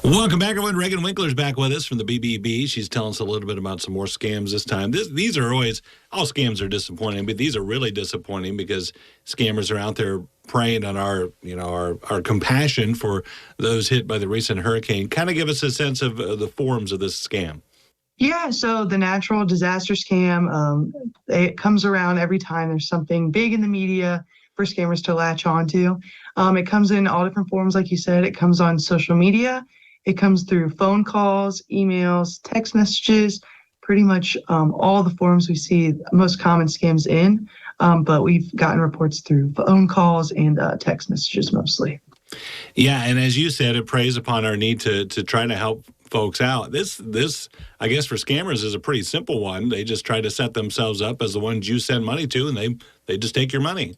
Welcome back, everyone. Reghan Winkler's back with us from the BBB. She's telling us a little bit about some more scams this time. These are always, all scams are disappointing, but these are really disappointing because scammers are out there preying on our compassion for those hit by the recent hurricane. Kind of give us a sense of the forms of this scam. Yeah, so the natural disaster scam, it comes around every time there's something big in the media for scammers to latch onto. It comes in all different forms, like you said. It comes on social media. It comes through phone calls, emails, text messages, pretty much all the forms we see most common scams in. But we've gotten reports through phone calls and text messages mostly. Yeah, and as you said, it preys upon our need to try to help folks out. This I guess for scammers is a pretty simple one. They just try to set themselves up as the ones you send money to, and they just take your money.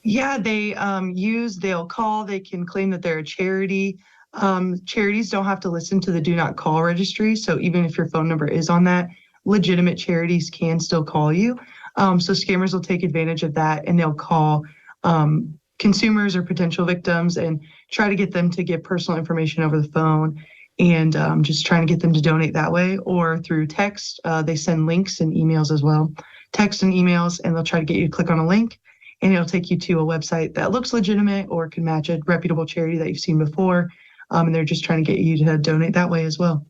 Yeah, they'll call, they can claim that they're a charity. Charities don't have to listen to the do not call registry. So even if your phone number is on that, legitimate charities can still call you. So scammers will take advantage of that and they'll call consumers or potential victims and try to get them to give personal information over the phone and just trying to get them to donate that way or through text. They send links and emails as well, text and emails, and they'll try to get you to click on a link and it'll take you to a website that looks legitimate or can match a reputable charity that you've seen before. And they're just trying to get you to donate that way as well.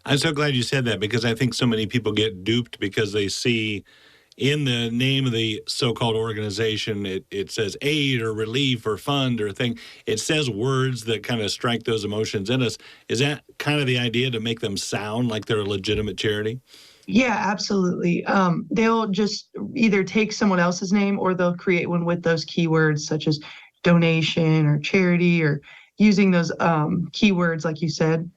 I'm so glad you said that because I think so many people get duped because they see in the name of the so-called organization, it says aid or relief or fund or thing. It says words that kind of strike those emotions in us. Is that kind of the idea, to make them sound like they're a legitimate charity? Yeah, absolutely. They'll just either take someone else's name or they'll create one with those keywords such as donation or charity or using those keywords, like you said,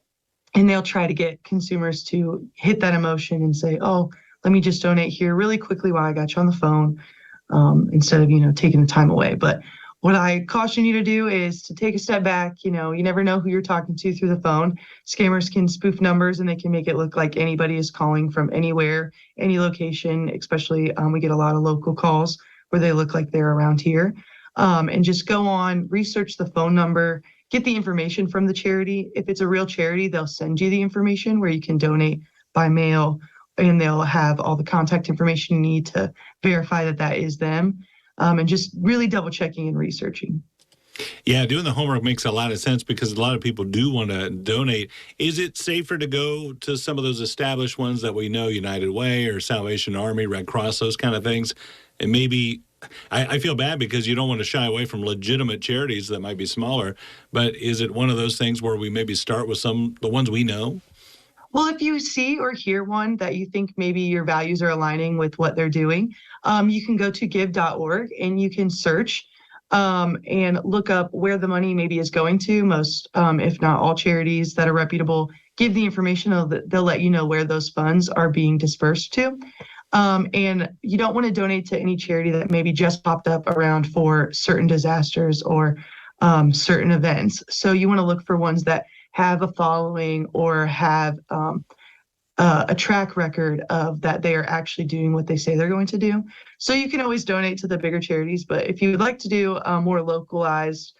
and they'll try to get consumers to hit that emotion and say, "Oh, let me just donate here really quickly while I got you on the phone," instead of taking the time away. But what I caution you to do is to take a step back. You never know who you're talking to through the phone. Scammers can spoof numbers and they can make it look like anybody is calling from anywhere, any location. Especially we get a lot of local calls where they look like they're around here. And just go on, research the phone number, get the information from the charity. If it's a real charity, they'll send you the information where you can donate by mail, and they'll have all the contact information you need to verify that that is them, and just really double checking and researching. Yeah, doing the homework makes a lot of sense because a lot of people do want to donate. Is it safer to go to some of those established ones that we know, United Way or Salvation Army, Red Cross, those kind of things? And maybe I feel bad because you don't want to shy away from legitimate charities that might be smaller, but is it one of those things where we maybe start with the ones we know? Well, if you see or hear one that you think maybe your values are aligning with what they're doing, you can go to give.org and you can search and look up where the money maybe is going to. Most, if not all, charities that are reputable give the information. They'll let you know where those funds are being dispersed to. And you don't want to donate to any charity that maybe just popped up around for certain disasters or certain events. So you want to look for ones that have a following or have a track record of that they are actually doing what they say they're going to do. So you can always donate to the bigger charities, but if you would like to do more localized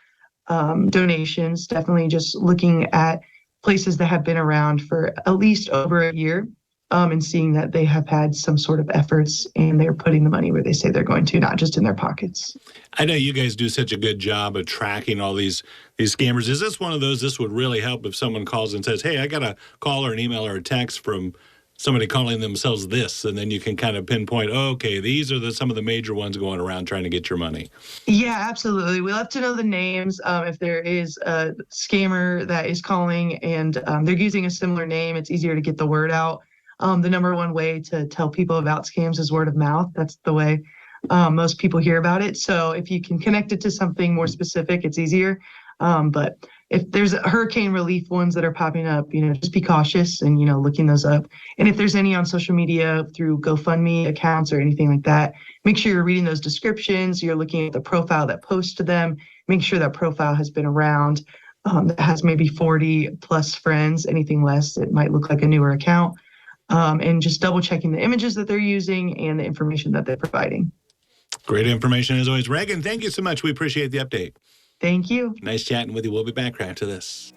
donations, definitely just looking at places that have been around for at least over a year, and seeing that they have had some sort of efforts and they're putting the money where they say they're going to, not just in their pockets. I know you guys do such a good job of tracking all these scammers. Is this one of those, this would really help if someone calls and says, hey, I got a call or an email or a text from somebody calling themselves this, and then you can kind of pinpoint, oh, okay, these are some of the major ones going around trying to get your money. Yeah, absolutely. We love to know the names. If there is a scammer that is calling and they're using a similar name, it's easier to get the word out. The number one way to tell people about scams is word of mouth. That's the way most people hear about it. So if you can connect it to something more specific, it's easier. But if there's hurricane relief ones that are popping up, just be cautious and, looking those up. And if there's any on social media through GoFundMe accounts or anything like that, make sure you're reading those descriptions. You're looking at the profile that posts to them. Make sure that profile has been around, that has maybe 40 plus friends. Anything less, it might look like a newer account. And just double checking the images that they're using and the information that they're providing. Great information as always. Reghan, thank you so much. We appreciate the update. Thank you. Nice chatting with you. We'll be back after this.